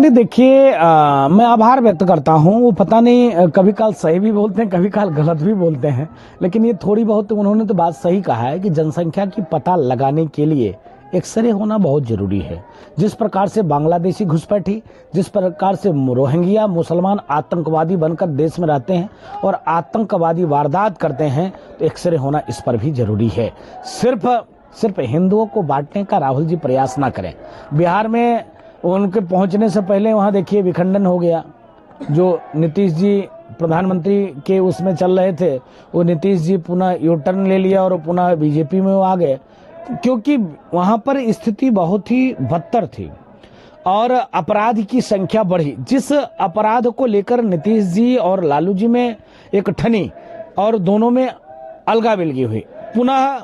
नहीं देखिए, मैं आभार व्यक्त करता हूँ। वो पता नहीं कभी काल सही भी बोलते हैं, कभी काल गलत भी बोलते हैं, लेकिन ये थोड़ी बहुत उन्होंने तो बात सही कहा है कि जनसंख्या की पता लगाने के लिए एक्सरे होना बहुत जरूरी है। जिस प्रकार से बांग्लादेशी घुसपैठी, जिस प्रकार से रोहिंग्या मुसलमान आतंकवादी बनकर देश में रहते हैं और आतंकवादी वारदात करते हैं, तो एक्सरे होना इस पर भी जरूरी है। सिर्फ हिंदुओं को बांटने का राहुल जी प्रयास ना करें। बिहार में उनके पहुंचने से पहले वहां देखिए विखंडन हो गया। जो नीतीश जी प्रधानमंत्री के उसमें चल रहे थे, वो नीतीश जी पुनः यू टर्न ले लिया और पुनः बीजेपी में वो आ गए, क्योंकि वहां पर स्थिति बहुत ही बदतर थी और अपराध की संख्या बढ़ी। जिस अपराध को लेकर नीतीश जी और लालू जी में एक ठनी और दोनों में अलगा बिलगी हुई, पुनः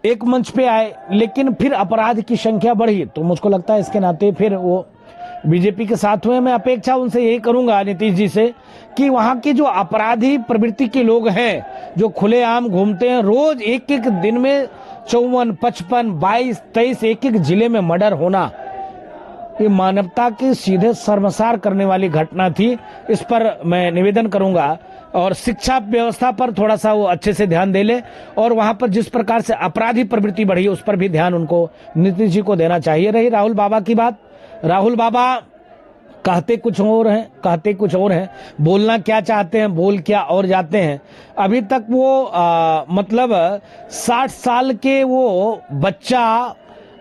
एक मंच पे आए, लेकिन फिर अपराध की संख्या बढ़ी, तो मुझको लगता है इसके नाते फिर वो बीजेपी के साथ हुए। मैं अपेक्षा उनसे यही करूंगा नीतीश जी से कि वहां के जो अपराधी प्रवृत्ति के लोग हैं, जो खुलेआम घूमते हैं, रोज एक एक दिन में 54, 55, 22, 23 एक एक जिले में मर्डर होना, ये मानवता के सीधे शर्मसार करने वाली घटना थी। इस पर मैं निवेदन करूंगा और शिक्षा व्यवस्था पर थोड़ा सा वो अच्छे से ध्यान दे ले और वहां पर जिस प्रकार से अपराधी प्रवृत्ति बढ़ी उस पर भी ध्यान उनको नीतीश जी को देना चाहिए। रही राहुल बाबा की बात, राहुल बाबा कहते कुछ और हैं, बोलना क्या चाहते हैं, बोल क्या और जाते हैं। अभी तक वो मतलब 60 साल के वो बच्चा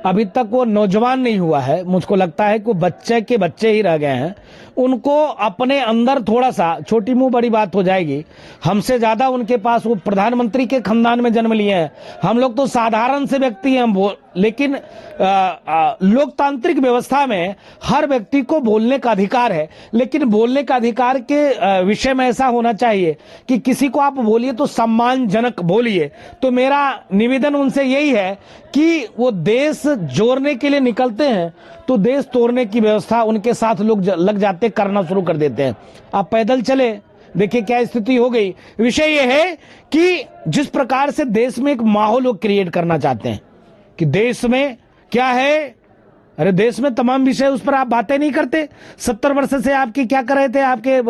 अभी तक वो नौजवान नहीं हुआ है। मुझको लगता है कि वो बच्चे के बच्चे ही रह गए हैं। उनको अपने अंदर थोड़ा सा, छोटी मुंह बड़ी बात हो जाएगी, हमसे ज्यादा उनके पास, वो प्रधानमंत्री के खानदान में जन्म लिए हैं, हम लोग तो साधारण से व्यक्ति हैं। लेकिन लोकतांत्रिक व्यवस्था में हर व्यक्ति को बोलने का अधिकार है, लेकिन बोलने का अधिकार के विषय में ऐसा होना चाहिए कि किसी को आप बोलिए तो सम्मानजनक बोलिए। तो मेरा निवेदन उनसे यही है कि वो देश जोड़ने के लिए निकलते हैं तो देश तोड़ने की व्यवस्था उनके साथ लोग लग जाते, करना शुरू कर देते हैं। आप पैदल चले, देखिए क्या स्थिति हो गई। विषय यह है कि जिस प्रकार से देश में एक माहौल वो क्रिएट करना चाहते हैं कि देश में क्या है, अरे देश में तमाम विषय, उस पर आप बातें नहीं करते। 70 वर्ष से आपकी क्या कर रहे थे, आपके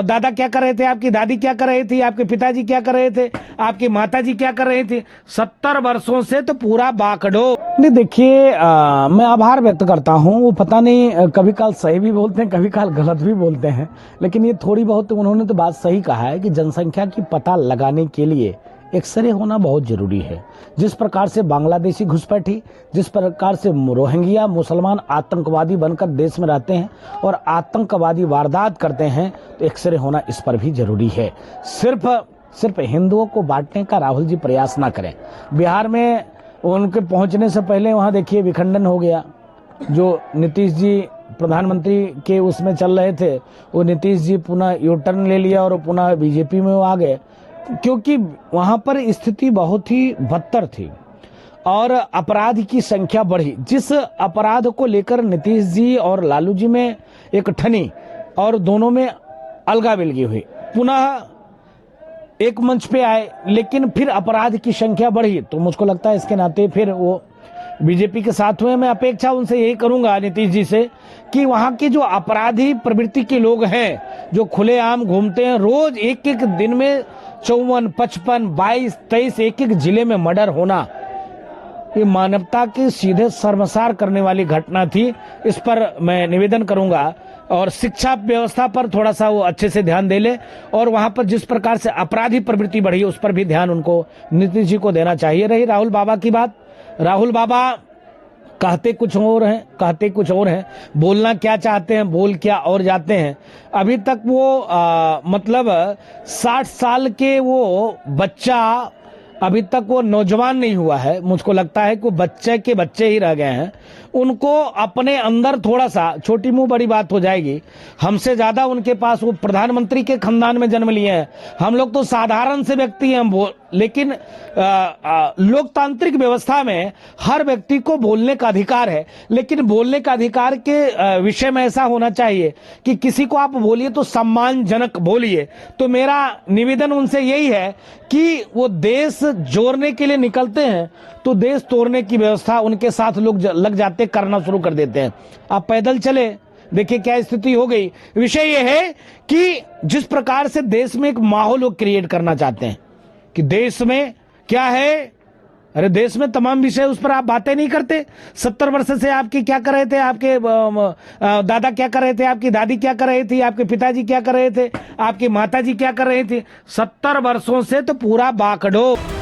दादा क्या कर रहे थे, आपकी दादी क्या कर रही थी, आपके पिताजी क्या कर रहे थे, आपकी माताजी क्या कर रही थी, 70 वर्षों से तो पूरा बाकडो। नहीं देखिए, मैं आभार व्यक्त करता हूँ। वो पता नहीं कभी काल सही भी बोलते हैं, कभी काल गलत भी बोलते हैं, लेकिन ये थोड़ी बहुत उन्होंने तो बात सही कहा है कि जनसंख्या की पता लगाने के लिए एक्सरे होना बहुत जरूरी है। जिस प्रकार से बांग्लादेशी घुसपैठी, जिस प्रकार से रोहिंग्या मुसलमान आतंकवादी बनकर देश में रहते हैं और आतंकवादी वारदात करते हैं, तो एक्सरे होना इस पर भी जरूरी है। सिर्फ हिंदुओं को बांटने का राहुल जी प्रयास ना करें। बिहार में उनके पहुंचने से पहले वहां देखिए विखंडन हो गया। जो नीतीश जी प्रधानमंत्री के उसमें चल रहे थे, वो नीतीश जी पुनः यू टर्न ले लिया और पुनः बीजेपी में वो आ गए, क्योंकि वहां पर स्थिति बहुत ही बदतर थी और अपराध की संख्या बढ़ी। जिस अपराध को लेकर नीतीश जी और लालू जी में एक ठनी और दोनों में अलगा बिलगी हुई, पुनः एक मंच पे आए, लेकिन फिर अपराध की संख्या बढ़ी, तो मुझको लगता है इसके नाते फिर वो बीजेपी के साथ हुए। मैं अपेक्षा उनसे यही करूंगा नीतीश जी से कि वहां के जो अपराधी प्रवृत्ति के लोग हैं, जो खुलेआम घूमते हैं, रोज एक एक दिन में 54, 55, 22, 23 एक एक जिले में मर्डर होना, ये मानवता के सीधे शर्मसार करने वाली घटना थी। इस पर मैं निवेदन करूंगा और शिक्षा व्यवस्था पर थोड़ा सा वो अच्छे से ध्यान दे ले और वहां पर जिस प्रकार से अपराधी प्रवृत्ति बढ़ी उस पर भी ध्यान उनको नीतीश जी को देना चाहिए। रही राहुल बाबा की बात, राहुल बाबा कहते कुछ और हैं, बोलना क्या चाहते हैं, बोल क्या और जाते हैं। अभी तक वो मतलब 60 साल के वो बच्चा अभी तक वो नौजवान नहीं हुआ है। मुझको लगता है कि वो बच्चे के बच्चे ही रह गए हैं। उनको अपने अंदर थोड़ा सा, छोटी मुंह बड़ी बात हो जाएगी, हमसे ज्यादा उनके पास, वो प्रधानमंत्री के खानदान में जन्म लिए हैं, हम लोग तो साधारण से व्यक्ति हैं। लेकिन लोकतांत्रिक व्यवस्था में हर व्यक्ति को बोलने का अधिकार है, लेकिन बोलने का अधिकार के विषय में ऐसा होना चाहिए कि किसी को आप बोलिए तो सम्मानजनक बोलिए। तो मेरा निवेदन उनसे यही है कि वो देश जोड़ने के लिए निकलते हैं तो देश तोड़ने की व्यवस्था उनके साथ लोग लग जाते, करना शुरू कर देते हैं। आप पैदल चले, देखिए क्या स्थिति हो गई। विषय यह है कि जिस प्रकार से देश में एक माहौल लोग क्रिएट करना चाहते हैं कि देश में क्या है, अरे देश में तमाम विषय, उस पर आप बातें नहीं करते। 70 वर्ष से आपकी क्या कर रहे थे, आपके दादा क्या कर रहे थे, आपकी दादी क्या कर रही थी, आपके पिताजी क्या कर रहे थे, आपकी माताजी क्या कर रही थी, 70 वर्षों से तो पूरा बाकडोर।